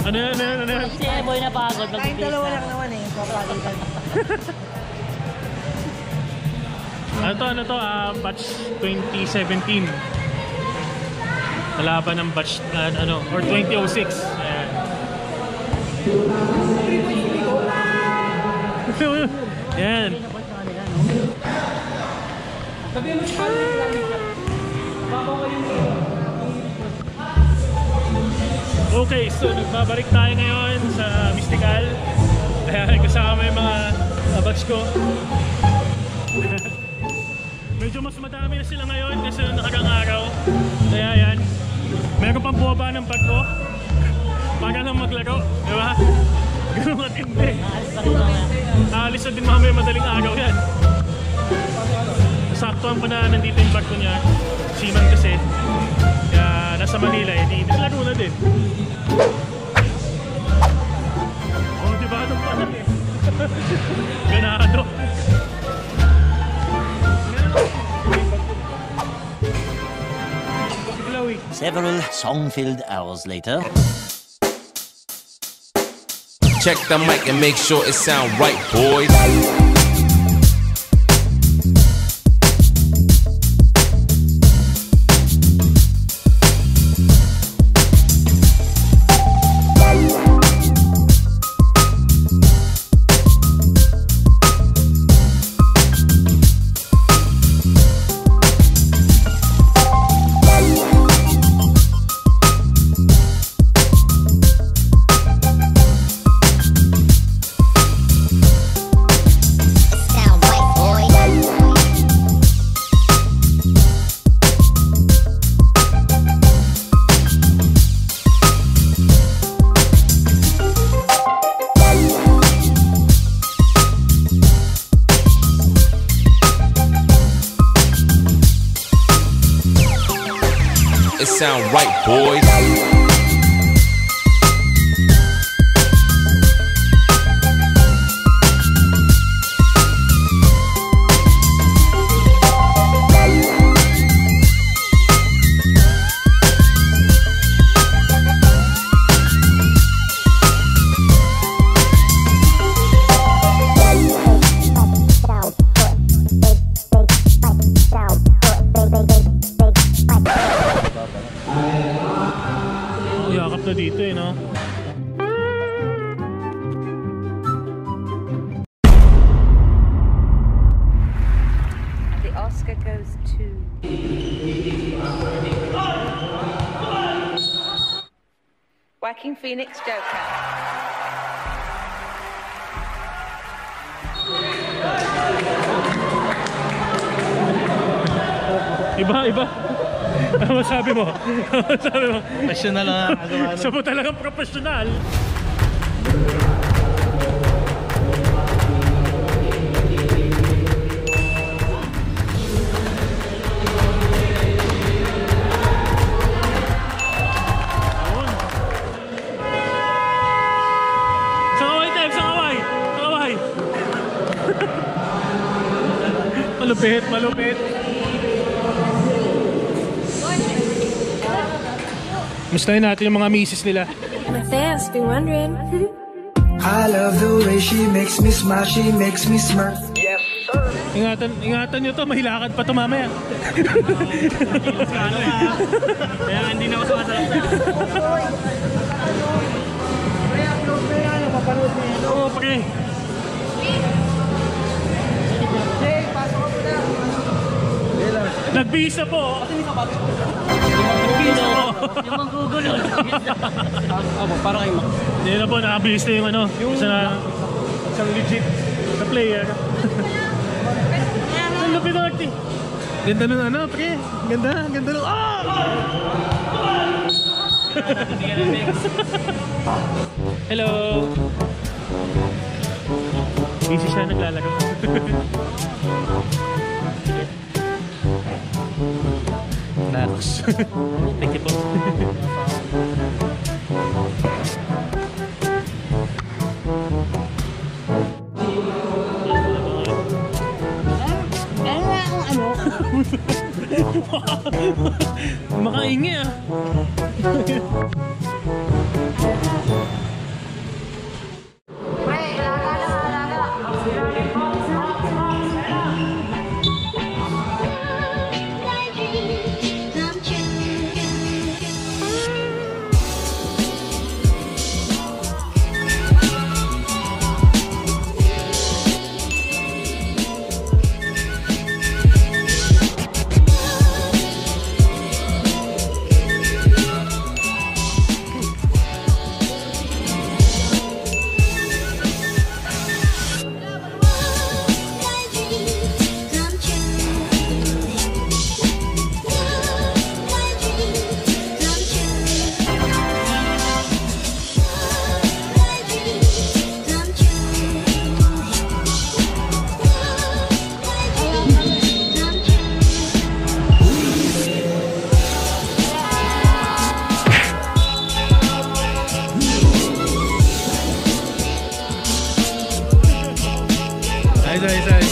Ano? Si Eboy na pagod. Kahit dalawa lang naman eh. Papalitan. Ano to? Batch 2017. Kalaban ng batch, or 2006. Ayan. Ayan. Okay, so nagbabalik tayo ngayon sa Mystical. Ayan, kasama yung mga batch ko. Medyo mas madami na sila ngayon kasi nakakang araw. Kaya yan, meron pang bumaba ng bag ko para lang maglaro, di ba? Ganun matindi. Aalis na din mamaya madaling araw yan. Saktuhan pa na nandito yung bag ko niya. Seaman kasi. Kaya nasa Manila, hindi laro na din. Oh, diba? Anong panak eh? Ganado. Several song-filled hours later. Check the mic and make sure it sound right, boys. It sound right, boys. Yakap na dito eh, no? The Oscar goes to Joaquin Phoenix Joker. Iba. Ano masabi mo? Professional lang ang nagawa. Sa mo talagang professional. Sangaway, Tev! Sangaway! Malupit. Mustahin natin yung mga misis nila. My fans be wondering. I love the way she makes me smile, she makes me smirk. Yes, sir. Ingatan nyo to, mahilakad pa to mamaya. Kaya hindi na ako sumasalap na. Oo, pre. Nagbihis na po. Nagbihis na po. Yung manggugulo. Parang kayo. Hindi na po, nakabihis na yung ano. Isang legit na player. Ang lupit ng acting. Ganda nun ano, pre. Ganda nun. Ah! Hello. Busy siya naglalaro. Nax. Thank you po. Makaingi ah.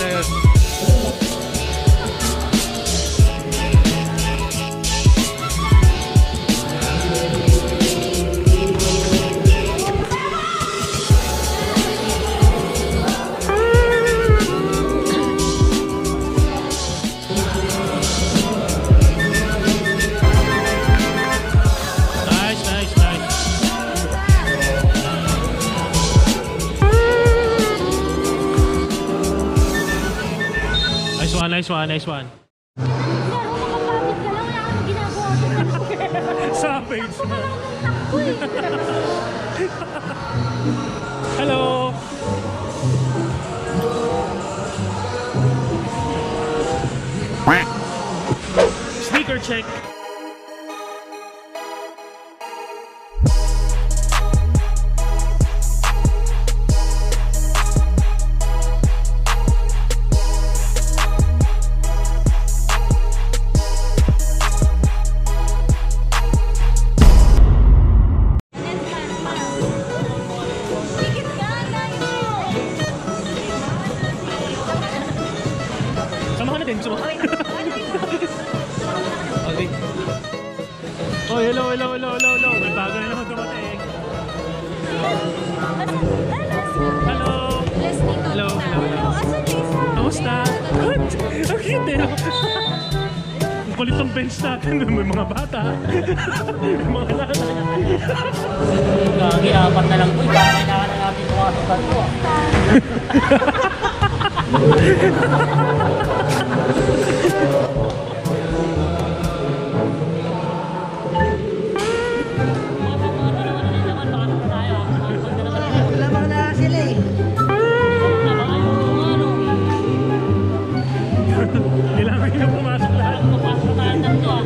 Ayos. Nice one. Savage. Hello. Sneaker check. Okay. Oh, hello. May bago na naman dumating. Hello. Kamusta? Good. Ang cute eh. Ang kulit ng bench natin. May mga bata. May mga lalaki. Ginapat na lang po. Kailangan na natin pumasok ko. Lamang na sila eh. Kailangan nyo pumasok lahat. Pumasok na lang to ah.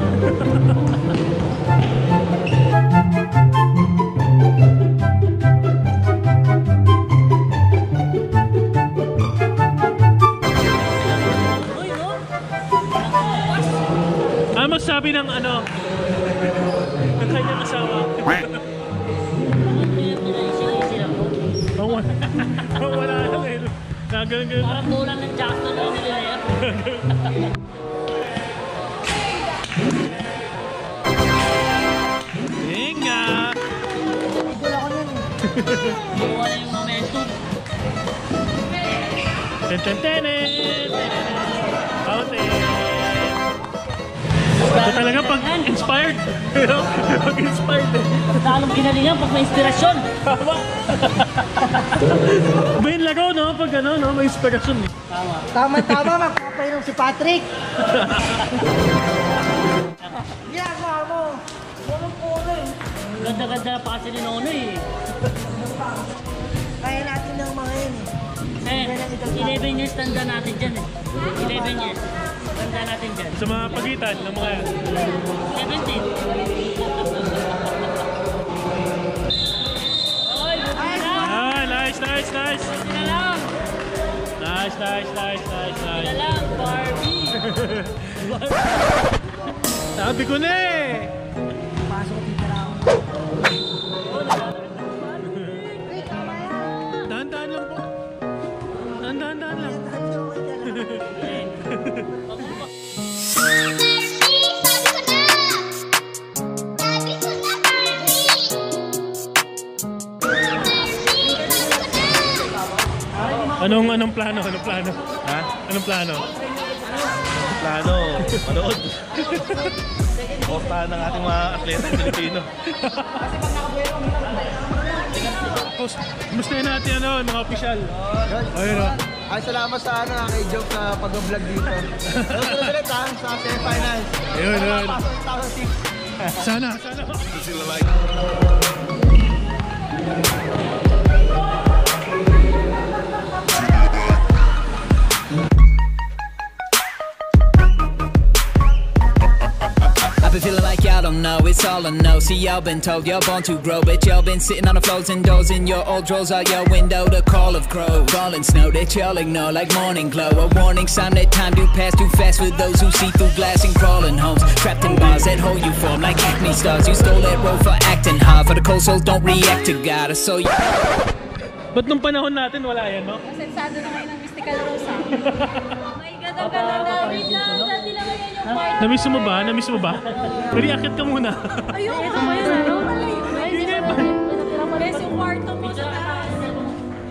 Magsabi ng ano ng kanyang asawa. Wala na eh. Ganun. Parang bulan ng Jackson na nila yan. Venga! Idol ako nun eh. Buwan na yung momentum. Ito talaga pag inspired. Pag inspired eh. Talong ginalingan pag may inspirasyon. Ba yung laro no? Pag ano no? May inspirasyon eh. Tama, magpapainom si Patrick. Ginagawa mo. Walang puro eh. Ganda-ganda pa kasi ni Nonoy eh. Kaya natin ng mga yun eh. 11 years tanda natin dyan eh. 11 years. Tanda natin dyan? Sa mga pagitan ng mga 17. Oy, nice. sila lang. Nice. Sila lang, Barbie. Sabi ko na eh. Pasok dito lang. Dahan-dahan lang po. Dahan-dahan lang. Anong plano? Anong plano? Ha? Anong plano? Plano, manood. Portahan ng ating mga atleta Pilipino. Host, kumusta natin yung mga opisyal? Ayun o. Ay, salamat sa kay Joke sa pag-vlog dito. Sunod ulit sa semi-finals. Ayun. Pasok yung 1,006. Sana. I've been feeling like y'all don't know, it's all a no. See, y'all been told y'all born to grow, but y'all been sitting on the floors and doors in your old drawers out your window. The call of crows, falling snow that y'all ignore like morning glow. A warning sign that time do pass too fast for those who see through glass and crawling homes. Trapped in bars that hold you form like acne stars. You stole that role for acting hard, for the cold souls don't react to God. So you. Ba't nung panahon natin wala yan, no? Sensado na ngayon ng Mystical Rosa. My God, ang ganda na. Wait lang, dati lang ngayon yung part. Namiss mo ba? Pwede akit ka muna. Ayun, ito ba yun, ano? Ay, hindi ba? Yes, yung kwarto mo sa taas.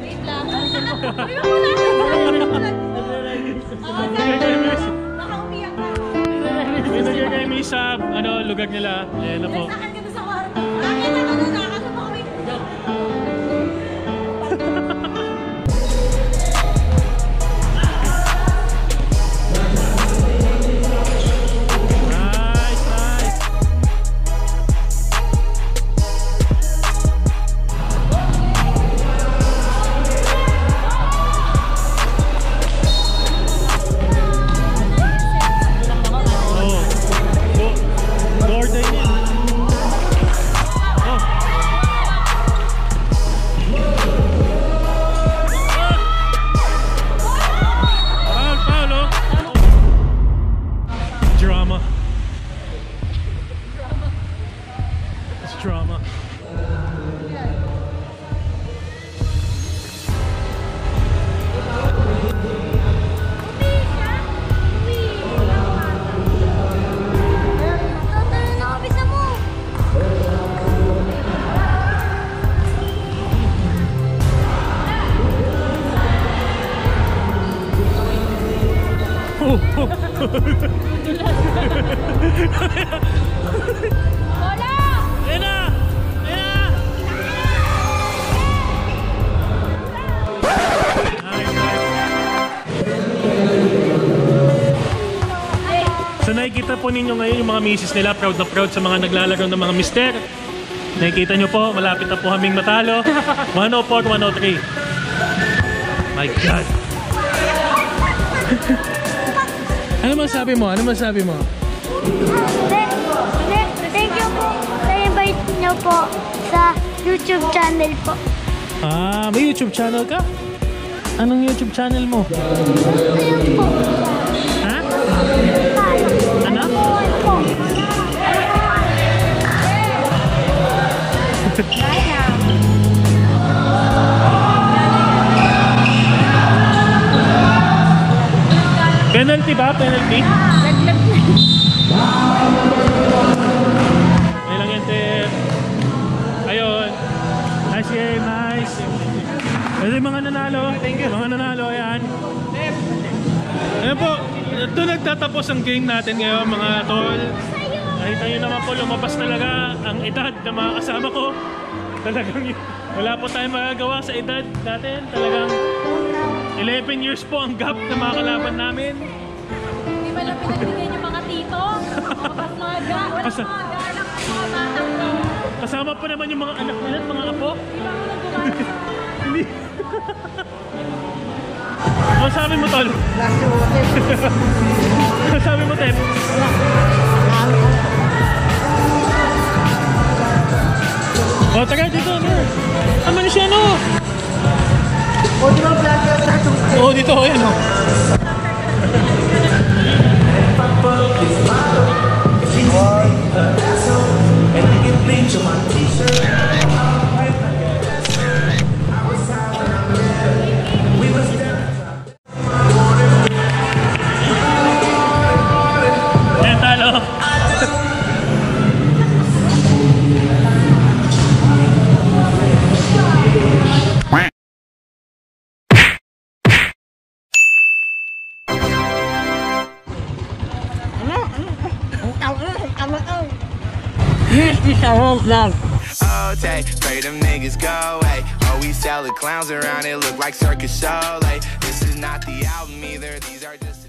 Wait lang. Baka umiyak ka. May nagagay may sa lugar nila. Ayan na po. Sakit ka sa kwarto. Akin na nakasama kami. Drama. So nakikita po ninyo ngayon yung mga misis nila, proud na proud sa mga naglalaro ng mga mister. Nakikita nyo po, malapit na po kaming matalo. 104, 103. My God! Ano masabi mo? Thank you po sa invite niyo po sa YouTube channel po. Ah, may YouTube channel ka? Anong YouTube channel mo? Ayun po. Ha? Ano? Po. Penalty ba? Penalty? May lang yan, Ter. Ayun. Nice. Ito yung mga nanalo. Mga nanalo, ayan. Ayan po. Ito nagtatapos ang game natin ngayon, mga tol. Nakita nyo naman po, lumabas talaga ang edad na mga kasama ko. Talagang wala po tayong magagawa sa edad natin. Talagang 11 years po ang gap na mga kalaban namin. Hindi ba lang pinagbigay yung mga tito? Mga ga. Wala mga ga lang mga batang to. Kasama pa naman yung mga anak nila, mga apo. Hindi. Ano sabi mo, tol? Last yung masasabi mo, Tep? O, taga dito, ano? Tama na siya, no? Oo, dito, ayan, o. Ayan, talo. Okay, pray them niggas go away. Oh, we sell the clowns around, it look like circus show. Like, this is not the album either, these are just